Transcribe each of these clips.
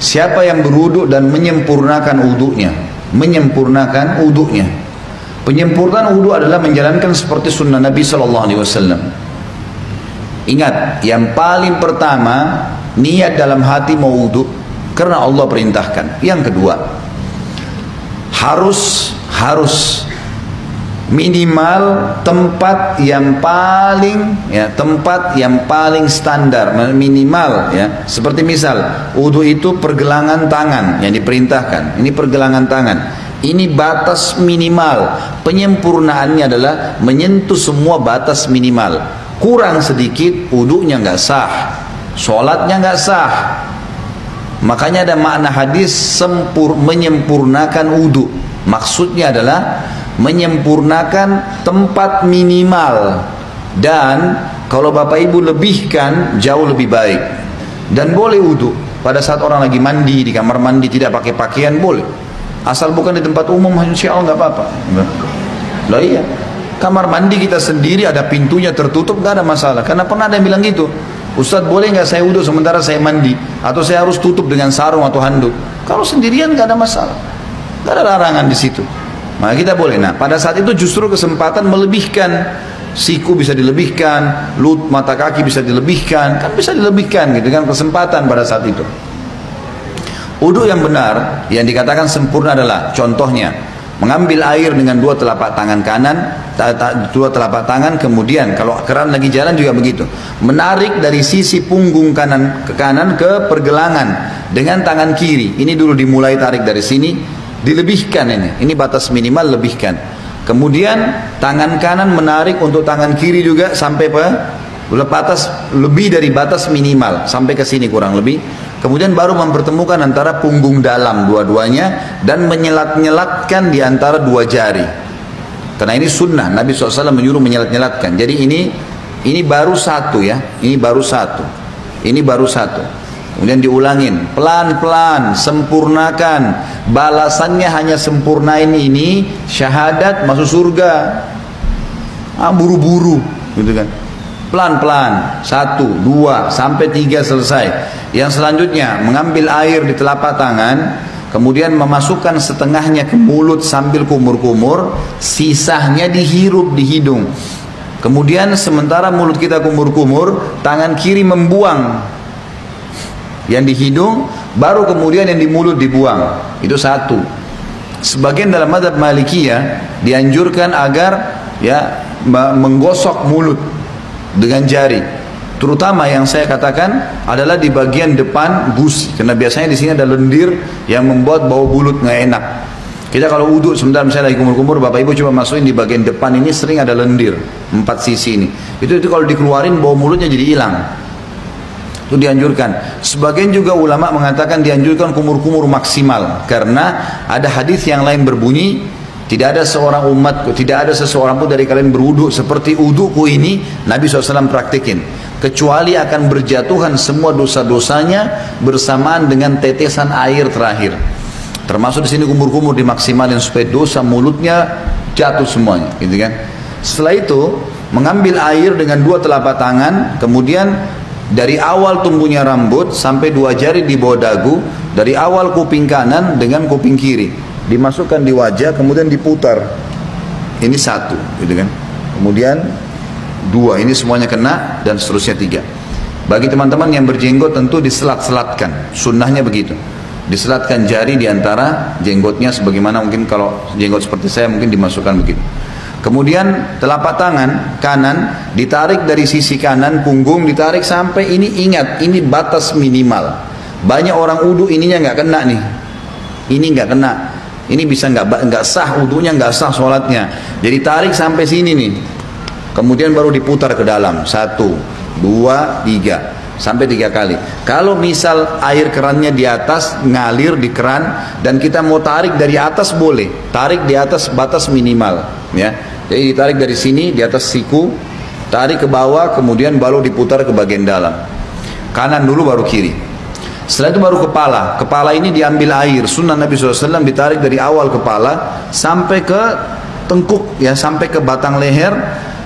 Siapa yang berwudu dan menyempurnakan wudunya, menyempurnakan wudunya. Penyempurnaan wudu adalah menjalankan seperti sunnah Nabi Sallallahu Alaihi Wasallam. Ingat, yang paling pertama niat dalam hati mau wudu karena Allah perintahkan. Yang kedua, harus minimal tempat yang paling standar, minimal ya. Seperti misal wudu itu pergelangan tangan yang diperintahkan. Ini pergelangan tangan. Ini batas minimal. Penyempurnaannya adalah menyentuh semua batas minimal. Kurang sedikit wudunya nggak sah, sholatnya nggak sah. Makanya ada makna hadis menyempurnakan wudu. Maksudnya adalah menyempurnakan tempat minimal, dan kalau bapak ibu lebihkan jauh lebih baik. Dan boleh wudu pada saat orang lagi mandi di kamar mandi, tidak pakai pakaian boleh, asal bukan di tempat umum, insya Allah nggak apa-apa. Lah iya, kamar mandi kita sendiri ada pintunya tertutup nggak ada masalah. Karena pernah ada yang bilang gitu, Ustadz boleh nggak saya wudu sementara saya mandi, atau saya harus tutup dengan sarung atau handuk? Kalau sendirian nggak ada masalah, nggak ada larangan di situ. Maka kita boleh. Nah, pada saat itu justru kesempatan melebihkan. Siku bisa dilebihkan, mata kaki bisa dilebihkan, kan bisa dilebihkan gitu kan, kesempatan pada saat itu. Wudu yang benar, yang dikatakan sempurna adalah contohnya mengambil air dengan dua telapak tangan kanan, dua telapak tangan, kemudian kalau keran lagi jalan juga begitu, menarik dari sisi punggung kanan ke pergelangan dengan tangan kiri. Ini dulu dimulai tarik dari sini, dilebihkan ini batas minimal, lebihkan. Kemudian tangan kanan menarik untuk tangan kiri juga sampai batas lebih dari batas minimal, sampai ke sini kurang lebih. Kemudian baru mempertemukan antara punggung dalam dua-duanya dan menyelat-nyelatkan di antara dua jari. Karena ini sunnah, Nabi SAW menyuruh menyelat-nyelatkan. Jadi ini baru satu ya, ini baru satu. Kemudian diulangin, pelan-pelan, sempurnakan. Balasannya hanya sempurnain ini, syahadat masuk surga. Buru-buru, gitu kan. Pelan-pelan, 1, 2, sampai 3 selesai. Yang selanjutnya, mengambil air di telapak tangan, kemudian memasukkan setengahnya ke mulut sambil kumur-kumur, sisanya dihirup di hidung. Kemudian sementara mulut kita kumur-kumur, tangan kiri membuang yang di hidung, baru kemudian yang di mulut dibuang. Itu satu. Sebagian dalam mazhab Malikiyah dianjurkan agar ya menggosok mulut dengan jari. Terutama yang saya katakan adalah di bagian depan gusi, karena biasanya di sini ada lendir yang membuat bau mulut nggak enak. Kita kalau wudhu sebentar misalnya lagi kumur-kumur, bapak ibu coba masukin di bagian depan ini, sering ada lendir 4 sisi ini. Itu kalau dikeluarin bau mulutnya jadi hilang. Itu dianjurkan. Sebagian juga ulama mengatakan dianjurkan kumur-kumur maksimal, karena ada hadis yang lain berbunyi, tidak ada seseorang pun dari kalian berwudu seperti wuduku ini, Nabi SAW praktikin, kecuali akan berjatuhan semua dosa-dosanya bersamaan dengan tetesan air terakhir. Termasuk di sini kumur-kumur dimaksimalin supaya dosa mulutnya jatuh semuanya, gitu kan. Setelah itu mengambil air dengan 2 telapak tangan, kemudian dari awal tumbuhnya rambut sampai 2 jari di bawah dagu, dari awal kuping kanan dengan kuping kiri, dimasukkan di wajah, kemudian diputar. Ini 1, gitu kan. Kemudian 2, ini semuanya kena, dan seterusnya 3. Bagi teman-teman yang berjenggot tentu diselat-selatkan, sunnahnya begitu. Diselatkan jari di antara jenggotnya, sebagaimana mungkin kalau jenggot seperti saya mungkin dimasukkan begitu. Kemudian telapak tangan kanan ditarik dari sisi kanan punggung, ditarik sampai ini, ingat ini batas minimal. Banyak orang wudu ininya nggak kena nih, ini nggak kena, ini bisa nggak sah wudunya, nggak sah sholatnya. Jadi tarik sampai sini nih, kemudian baru diputar ke dalam, 1, 2, 3. Sampai 3 kali. Kalau misal air kerannya di atas, ngalir di keran, dan kita mau tarik dari atas boleh, tarik di atas batas minimal, ya. Jadi ditarik dari sini di atas siku, tarik ke bawah, kemudian baru diputar ke bagian dalam. Kanan dulu baru kiri. Setelah itu baru kepala. Kepala ini diambil air. Sunnah Nabi SAW ditarik dari awal kepala sampai ke tengkuk, ya, sampai ke batang leher,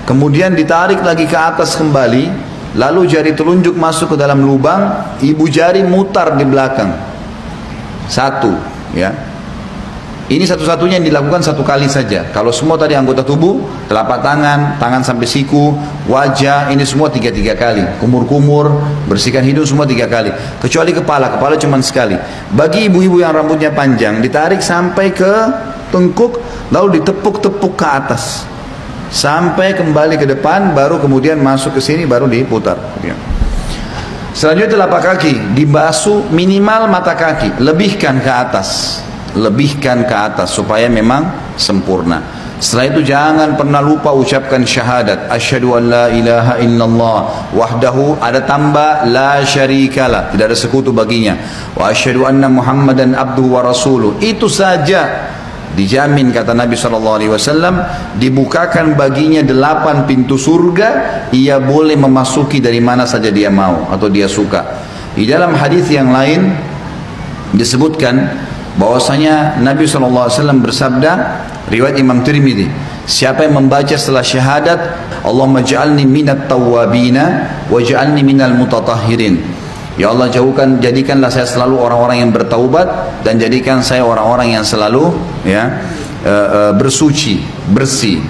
kemudian ditarik lagi ke atas kembali. Lalu jari telunjuk masuk ke dalam lubang, ibu jari mutar di belakang. Satu, ya. Ini satu-satunya yang dilakukan satu kali saja. Kalau semua tadi anggota tubuh, telapak tangan, tangan sampai siku, wajah, ini semua tiga kali. Kumur-kumur, bersihkan hidung semua 3 kali. Kecuali kepala cuma sekali. Bagi ibu-ibu yang rambutnya panjang, ditarik sampai ke tengkuk, lalu ditepuk-tepuk ke atas. Sampai kembali ke depan, baru kemudian masuk ke sini, baru diputar. Selanjutnya telapak kaki, dibasuh minimal mata kaki, lebihkan ke atas. Lebihkan ke atas supaya memang sempurna. Setelah itu jangan pernah lupa ucapkan syahadat, asyhadu an la ilaha illallah wahdahu, ada tambah la syarikalah, tidak ada sekutu baginya, wa asyhadu anna muhammadan abduhu wa rasuluh. Itu saja dijamin, kata Nabi SAW, dibukakan baginya 8 pintu surga. Ia boleh memasuki dari mana saja dia mau atau dia suka. Di dalam hadis yang lain disebutkan bahwasanya Nabi SAW bersabda, riwayat Imam Tirmidzi, siapa yang membaca setelah syahadat, Allahumma ja'alni minat tawwabina waj'alni minal mutatahhirin, ya Allah jadikanlah saya selalu orang-orang yang bertaubat, dan jadikan saya orang-orang yang selalu bersuci, bersih.